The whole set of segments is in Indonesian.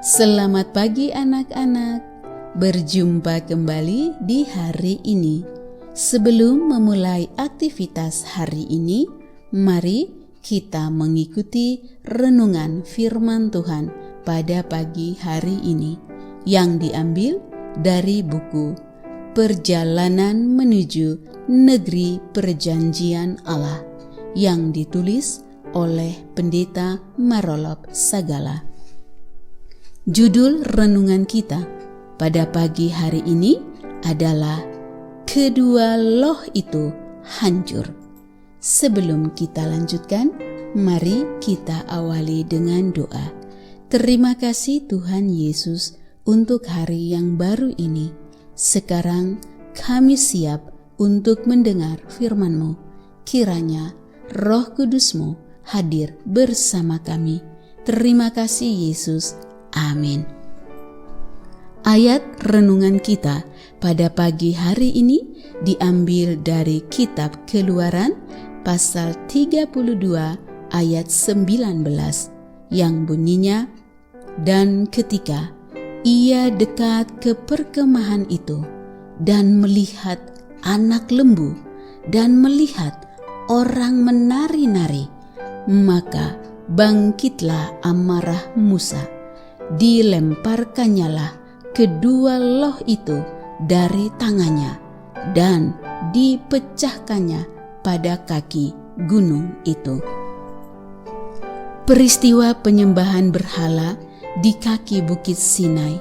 Selamat pagi anak-anak, berjumpa kembali di hari ini. Sebelum memulai aktivitas hari ini, mari kita mengikuti renungan firman Tuhan pada pagi hari ini yang diambil dari buku Perjalanan Menuju Negeri Perjanjian Allah yang ditulis oleh Pendeta Marolop Sagala. Judul renungan kita pada pagi hari ini adalah Kedua Loh Itu Hancur. Sebelum kita lanjutkan, mari kita awali dengan doa. Terima kasih Tuhan Yesus untuk hari yang baru ini. Sekarang kami siap untuk mendengar firman-Mu. Kiranya Roh Kudus-Mu hadir bersama kami. Terima kasih Yesus. Amin. Ayat renungan kita pada pagi hari ini diambil dari kitab Keluaran pasal 32 ayat 19 yang bunyinya, "Dan ketika ia dekat ke perkemahan itu dan melihat anak lembu dan melihat orang menari-nari, maka bangkitlah amarah Musa. Dilemparkannyalah kedua loh itu dari tangannya dan dipecahkannya pada kaki gunung itu." Peristiwa penyembahan berhala di kaki bukit Sinai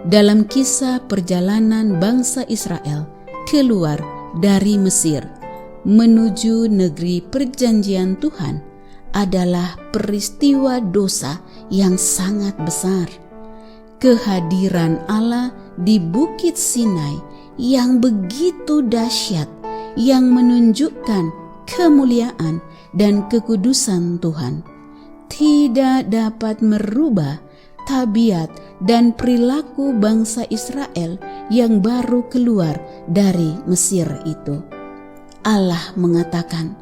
dalam kisah perjalanan bangsa Israel keluar dari Mesir menuju negeri perjanjian Tuhan adalah peristiwa dosa yang sangat besar. Kehadiran Allah di bukit Sinai yang begitu dahsyat, yang menunjukkan kemuliaan dan kekudusan Tuhan, tidak dapat merubah tabiat dan perilaku bangsa Israel yang baru keluar dari Mesir itu. Allah mengatakan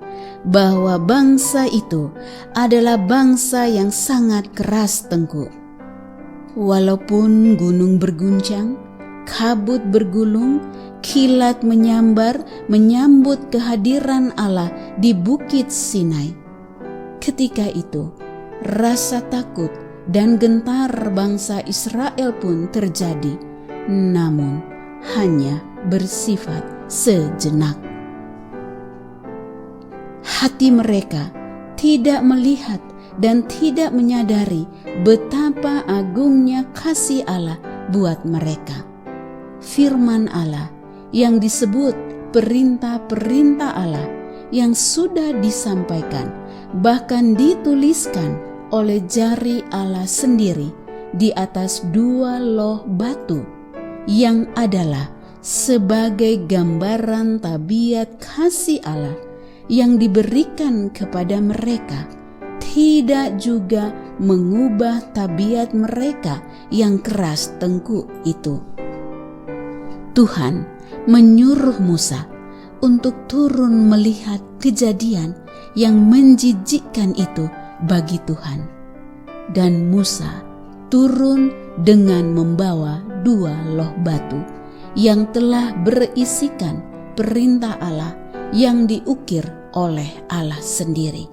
bahwa bangsa itu adalah bangsa yang sangat keras tengkuk. Walaupun gunung berguncang, kabut bergulung, kilat menyambar menyambut kehadiran Allah di bukit Sinai. Ketika itu, rasa takut dan gentar bangsa Israel pun terjadi, namun hanya bersifat sejenak. Hati mereka tidak melihat dan tidak menyadari betapa agungnya kasih Allah buat mereka. Firman Allah yang disebut perintah-perintah Allah yang sudah disampaikan, bahkan dituliskan oleh jari Allah sendiri di atas dua loh batu, yang adalah sebagai gambaran tabiat kasih Allah yang diberikan kepada mereka, tidak juga mengubah tabiat mereka yang keras tengkuk itu. Tuhan menyuruh Musa untuk turun melihat kejadian yang menjijikkan itu bagi Tuhan. Dan Musa turun dengan membawa dua loh batu yang telah berisikan perintah Allah yang diukir oleh Allah sendiri.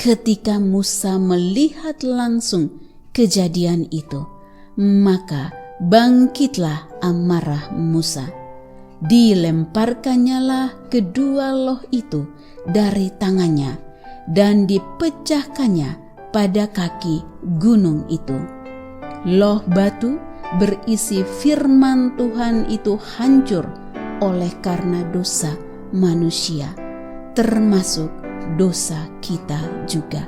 Ketika Musa melihat langsung kejadian itu, maka bangkitlah amarah Musa. Dilemparkannyalah kedua loh itu dari tangannya dan dipecahkannya pada kaki gunung itu. Loh batu berisi firman Tuhan itu hancur oleh karena dosa manusia, termasuk dosa kita juga.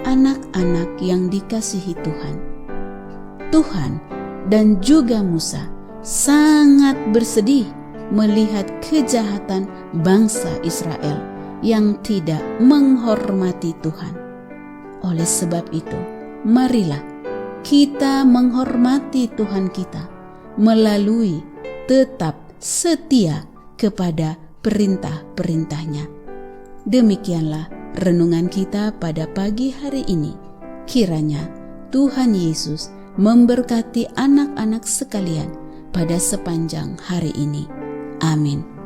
Anak-anak yang dikasihi Tuhan, Tuhan dan juga Musa sangat bersedih melihat kejahatan bangsa Israel yang tidak menghormati Tuhan. Oleh sebab itu, marilah kita menghormati Tuhan kita melalui tetap setia kepada perintah-perintahnya. Demikianlah renungan kita pada pagi hari ini. Kiranya Tuhan Yesus memberkati anak-anak sekalian pada sepanjang hari ini. Amin.